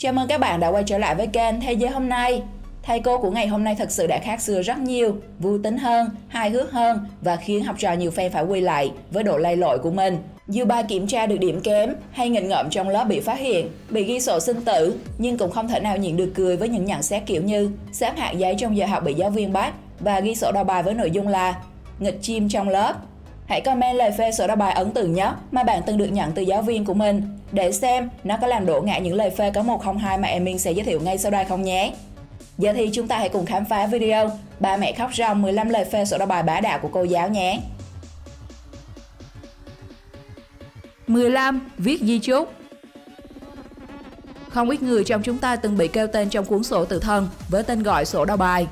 Chào mừng các bạn đã quay trở lại với kênh Thế giới hôm nay. Thầy cô của ngày hôm nay thật sự đã khác xưa rất nhiều, vui tính hơn, hài hước hơn và khiến học trò nhiều phen phải quay lại với độ lầy lội của mình. Dù bài kiểm tra được điểm kém hay nghịch ngợm trong lớp bị phát hiện, bị ghi sổ sinh tử, nhưng cũng không thể nào nhịn được cười với những nhận xét kiểu như xếp hạng giấy trong giờ học bị giáo viên bắt và ghi sổ đầu bài với nội dung là nghịch chim trong lớp. Hãy comment lời phê sổ đầu bài ấn tượng nhất mà bạn từng được nhận từ giáo viên của mình để xem nó có làm đổ ngã những lời phê có 102 mà em Minh sẽ giới thiệu ngay sau đây không nhé. Giờ thì chúng ta hãy cùng khám phá video Ba mẹ khóc ròng 15 lời phê sổ đầu bài bá đạo của cô giáo nhé. 15. Viết di chúc. Không ít người trong chúng ta từng bị kêu tên trong cuốn sổ tự thân với tên gọi sổ đầu bài.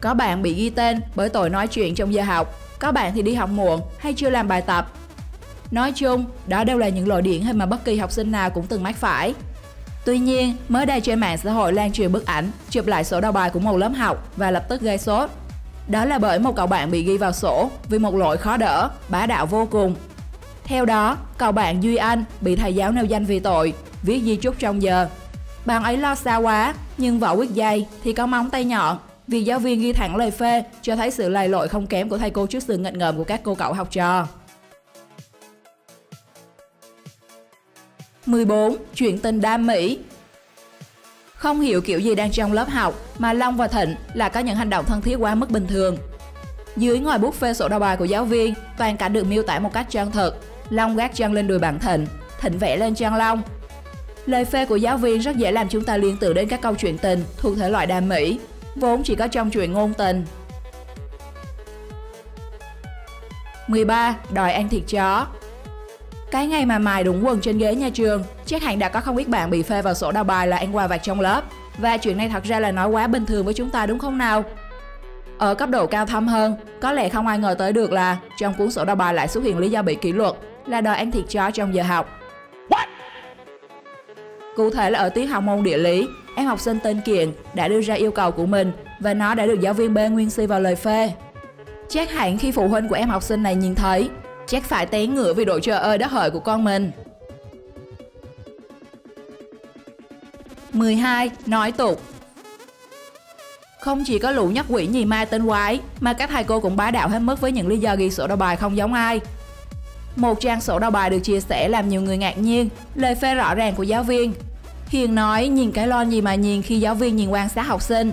Có bạn bị ghi tên bởi tội nói chuyện trong giờ học, có bạn thì đi học muộn hay chưa làm bài tập. Nói chung, đó đều là những lỗi điển hình mà bất kỳ học sinh nào cũng từng mắc phải. Tuy nhiên, mới đây trên mạng xã hội lan truyền bức ảnh chụp lại sổ đầu bài của một lớp học và lập tức gây sốt. Đó là bởi một cậu bạn bị ghi vào sổ vì một lỗi khó đỡ, bá đạo vô cùng. Theo đó, cậu bạn Duy Anh bị thầy giáo nêu danh vì tội viết di chúc trong giờ. Bạn ấy lo xa quá, nhưng vỏ quýt dày thì có móng tay nhọn. Việc giáo viên ghi thẳng lời phê cho thấy sự lầy lội không kém của thầy cô trước sự nghịch ngợm của các cô cậu học trò. 14. Chuyện tình đam mỹ. Không hiểu kiểu gì đang trong lớp học mà Long và Thịnh là có những hành động thân thiết quá mức bình thường. Dưới ngòi bút phê sổ đầu bài của giáo viên, toàn cảnh được miêu tả một cách chân thực. Long gác chân lên đùi bạn Thịnh, Thịnh vẽ lên chân Long. Lời phê của giáo viên rất dễ làm chúng ta liên tưởng đến các câu chuyện tình thuộc thể loại đam mỹ, vốn chỉ có trong truyện ngôn tình. 13. Đòi ăn thịt chó. Cái ngày mà mài đúng quần trên ghế nhà trường, chắc hẳn đã có không ít bạn bị phê vào sổ đầu bài là ăn quà vặt trong lớp. Và chuyện này thật ra là nói quá bình thường với chúng ta đúng không nào? Ở cấp độ cao thâm hơn, có lẽ không ai ngờ tới được là trong cuốn sổ đầu bài lại xuất hiện lý do bị kỷ luật là đòi ăn thịt chó trong giờ học. Cụ thể là ở tiết học môn địa lý, em học sinh tên Kiện đã đưa ra yêu cầu của mình và nó đã được giáo viên B nguyên si vào lời phê. Chắc hẳn khi phụ huynh của em học sinh này nhìn thấy, chắc phải té ngửa vì độ trời ơi đất hỡi của con mình. 12. Nói tục. Không chỉ có lũ nhắc quỷ nhì ma tên quái mà các thầy cô cũng bá đạo hết mức với những lý do ghi sổ đầu bài không giống ai. Một trang sổ đầu bài được chia sẻ làm nhiều người ngạc nhiên, lời phê rõ ràng của giáo viên. Hiền nói nhìn cái lon gì mà nhìn khi giáo viên nhìn quan sát học sinh.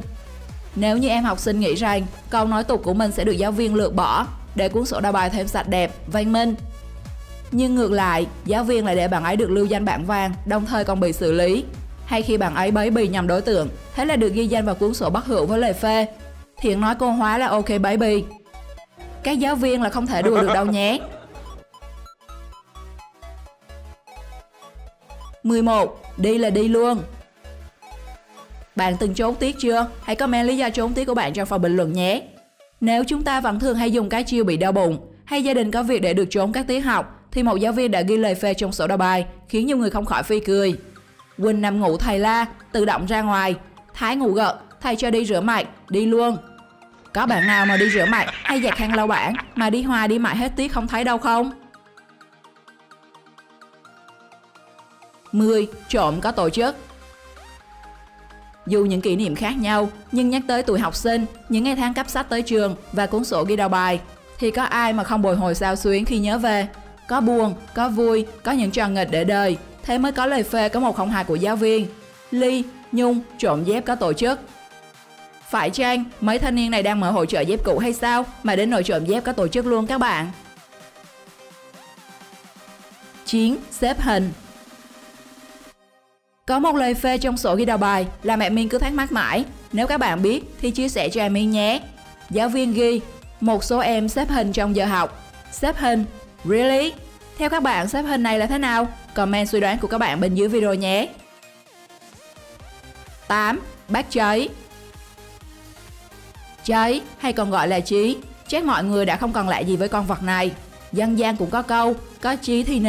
Nếu như em học sinh nghĩ rằng câu nói tục của mình sẽ được giáo viên lược bỏ để cuốn sổ đầu bài thêm sạch đẹp, văn minh. Nhưng ngược lại, giáo viên lại để bạn ấy được lưu danh bảng vàng, đồng thời còn bị xử lý. Hay khi bạn ấy bấy bì nhầm đối tượng, thế là được ghi danh vào cuốn sổ bất hữu với lời phê. Thiện nói cô hóa là ok bấy bì. Các giáo viên là không thể đùa được đâu nhé. 11. Đi là đi luôn. Bạn từng trốn tiết chưa? Hãy comment lý do trốn tiết của bạn trong phần bình luận nhé. Nếu chúng ta vẫn thường hay dùng cái chiêu bị đau bụng hay gia đình có việc để được trốn các tiết học thì một giáo viên đã ghi lời phê trong sổ đầu bài khiến nhiều người không khỏi phi cười. Quỳnh nằm ngủ thầy la, tự động ra ngoài. Thái ngủ gật, thầy cho đi rửa mặt, đi luôn. Có bạn nào mà đi rửa mặt hay giặt khăn lau bảng mà đi hoài đi mãi hết tiết không thấy đâu không? 10. Trộm có tổ chức. Dù những kỷ niệm khác nhau, nhưng nhắc tới tuổi học sinh, những ngày tháng cắp sách tới trường và cuốn sổ ghi đầu bài, thì có ai mà không bồi hồi xao xuyến khi nhớ về. Có buồn, có vui, có những trò nghịch để đời, thế mới có lời phê có 102 của giáo viên. Ly, Nhung, trộm dép có tổ chức. Phải chăng mấy thanh niên này đang mở hội chợ dép cũ hay sao mà đến nỗi trộm dép có tổ chức luôn các bạn? 9. Xếp hình. Có một lời phê trong sổ ghi đầu bài là mẹ Minh cứ thắc mắc mãi. Nếu các bạn biết thì chia sẻ cho em Minh nhé. Giáo viên ghi một số em xếp hình trong giờ học. Xếp hình? Really? Theo các bạn xếp hình này là thế nào? Comment suy đoán của các bạn bên dưới video nhé. 8. Bát cháy. Cháy hay còn gọi là chí, chắc mọi người đã không còn lạ gì với con vật này. Dân gian cũng có câu, có chí thì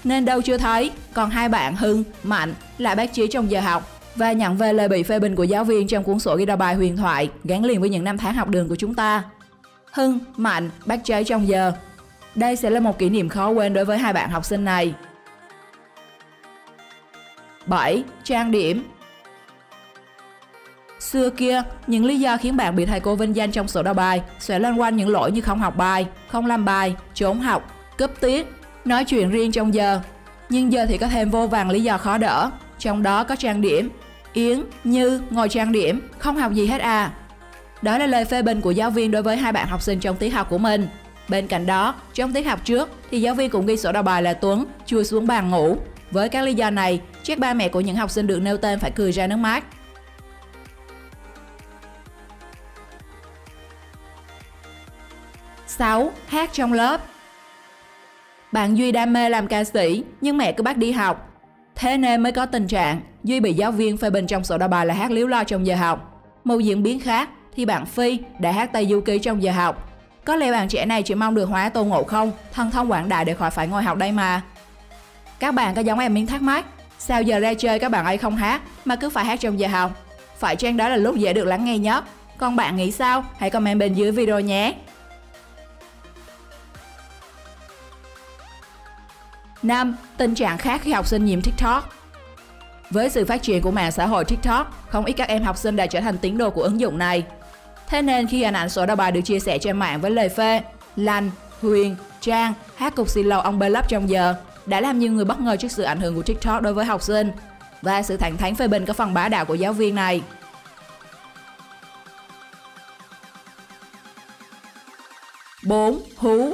nên đâu chưa thấy. Còn hai bạn Hưng, Mạnh lại bác chí trong giờ học và nhận về lời bị phê bình của giáo viên trong cuốn sổ ghi đầu bài huyền thoại gắn liền với những năm tháng học đường của chúng ta. Hưng, Mạnh, bác cháy trong giờ. Đây sẽ là một kỷ niệm khó quên đối với hai bạn học sinh này. 7. Trang điểm. Xưa kia, những lý do khiến bạn bị thầy cô vinh danh trong sổ đầu bài sẽ loanh quanh những lỗi như không học bài, không làm bài, trốn học, cúp tiết, nói chuyện riêng trong giờ. Nhưng giờ thì có thêm vô vàn lý do khó đỡ, trong đó có trang điểm. Yến, Như ngồi trang điểm, không học gì hết à. Đó là lời phê bình của giáo viên đối với hai bạn học sinh trong tiết học của mình. Bên cạnh đó, trong tiết học trước thì giáo viên cũng ghi sổ đầu bài là Tuấn chui xuống bàn ngủ. Với các lý do này, chắc ba mẹ của những học sinh được nêu tên phải cười ra nước mắt. 6. Hát trong lớp. Bạn Duy đam mê làm ca sĩ, nhưng mẹ cứ bắt đi học. Thế nên mới có tình trạng Duy bị giáo viên phê bình trong sổ đầu bài là hát líu lo trong giờ học. Một diễn biến khác thì bạn Phi đã hát Tây Du Ký trong giờ học. Có lẽ bạn trẻ này chỉ mong được hóa Tôn Ngộ Không, thần thông quảng đại để khỏi phải ngồi học đây mà. Các bạn có giống em miếng thắc mắc, sao giờ ra chơi các bạn ấy không hát mà cứ phải hát trong giờ học? Phải chăng đó là lúc dễ được lắng nghe nhất? Còn bạn nghĩ sao? Hãy comment bên dưới video nhé. 5. Tình trạng khác khi học sinh nhiễm TikTok. Với sự phát triển của mạng xã hội TikTok, không ít các em học sinh đã trở thành tín đồ của ứng dụng này. Thế nên khi hình ảnh sổ đầu bài được chia sẻ trên mạng với lời phê Lành, Huyền, Trang hát cục xì lầu ông bê lấp trong giờ đã làm nhiều người bất ngờ trước sự ảnh hưởng của TikTok đối với học sinh và sự thẳng thắn phê bình có phần bá đạo của giáo viên này. 4. Hú.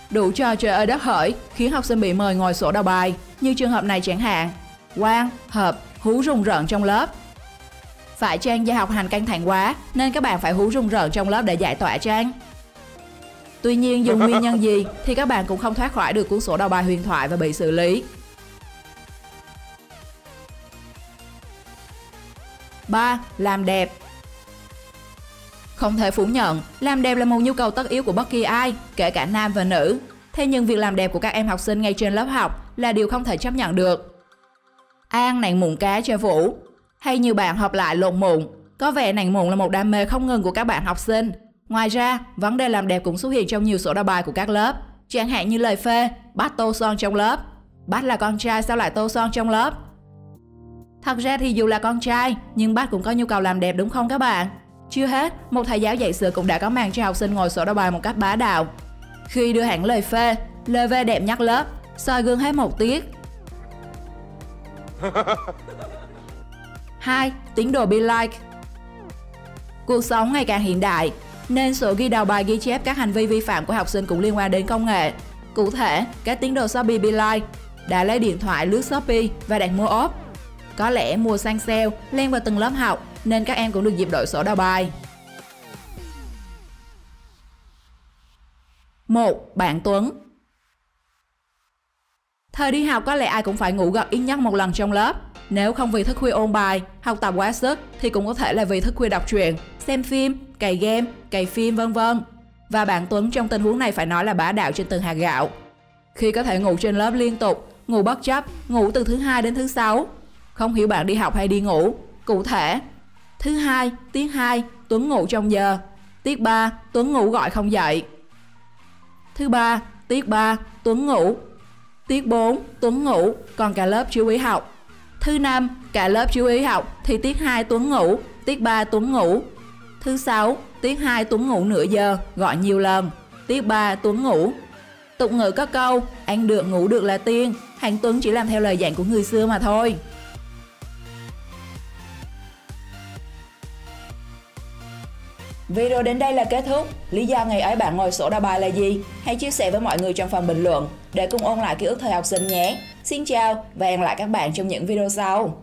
Đủ trò trời ơi đất hỡi khiến học sinh bị mời ngồi sổ đầu bài, như trường hợp này chẳng hạn. Quang, Hợp hú rùng rợn trong lớp. Phải chăng do học hành căng thẳng quá nên các bạn phải hú rùng rợn trong lớp để giải tỏa chăng? Tuy nhiên dù nguyên nhân gì thì các bạn cũng không thoát khỏi được cuốn sổ đầu bài huyền thoại và bị xử lý. 3. Làm đẹp. Không thể phủ nhận, làm đẹp là một nhu cầu tất yếu của bất kỳ ai, kể cả nam và nữ. Thế nhưng việc làm đẹp của các em học sinh ngay trên lớp học là điều không thể chấp nhận được. An nặn mụn cá cho Vũ. Hay như bạn học lại lộn mụn. Có vẻ nặn mụn là một đam mê không ngừng của các bạn học sinh. Ngoài ra, vấn đề làm đẹp cũng xuất hiện trong nhiều sổ đầu bài của các lớp. Chẳng hạn như lời phê, Bách tô son trong lớp. Bách là con trai sao lại tô son trong lớp? Thật ra thì dù là con trai, nhưng Bách cũng có nhu cầu làm đẹp đúng không các bạn? Chưa hết, một thầy giáo dạy sử cũng đã có màn cho học sinh ngồi sổ đầu bài một cách bá đạo. Khi đưa hẳn lời phê, lời về đẹp nhất lớp, soi gương hết một tiết. 2. Tín đồ be like. Cuộc sống ngày càng hiện đại, nên sổ ghi đầu bài ghi chép các hành vi vi phạm của học sinh cũng liên quan đến công nghệ. Cụ thể, các tín đồ Shopee be like đã lấy điện thoại lướt Shopee và đặt mua ốp. Có lẽ mùa săn sale len vào từng lớp học nên các em cũng được dịp đổi sổ đầu bài. 1. Bạn Tuấn. Thời đi học có lẽ ai cũng phải ngủ gật ít nhất một lần trong lớp. Nếu không vì thức khuya ôn bài, học tập quá sức thì cũng có thể là vì thức khuya đọc truyện, xem phim, cày game, cày phim vân vân. Và bạn Tuấn trong tình huống này phải nói là bá đạo trên từng hạt gạo. Khi có thể ngủ trên lớp liên tục, ngủ bất chấp, ngủ từ thứ 2 đến thứ 6. Không hiểu bạn đi học hay đi ngủ. Cụ thể, thứ 2, tiết 2, Tuấn ngủ trong giờ. Tiết 3, Tuấn ngủ gọi không dậy. Thứ 3, tiết 3, Tuấn ngủ. Tiết 4, Tuấn ngủ, còn cả lớp chú ý học. Thứ 5, cả lớp chú ý học thì tiết 2 Tuấn ngủ, tiết 3 Tuấn ngủ. Thứ 6, tiết 2 Tuấn ngủ nửa giờ, gọi nhiều lần. Tiết 3 Tuấn ngủ. Tục ngữ có câu, ăn được ngủ được là tiên, hạng Tuấn chỉ làm theo lời dặn của người xưa mà thôi. Video đến đây là kết thúc. Lý do ngày ấy bạn ngồi sổ đầu bài là gì? Hãy chia sẻ với mọi người trong phần bình luận để cùng ôn lại ký ức thời học sinh nhé. Xin chào và hẹn gặp lại các bạn trong những video sau.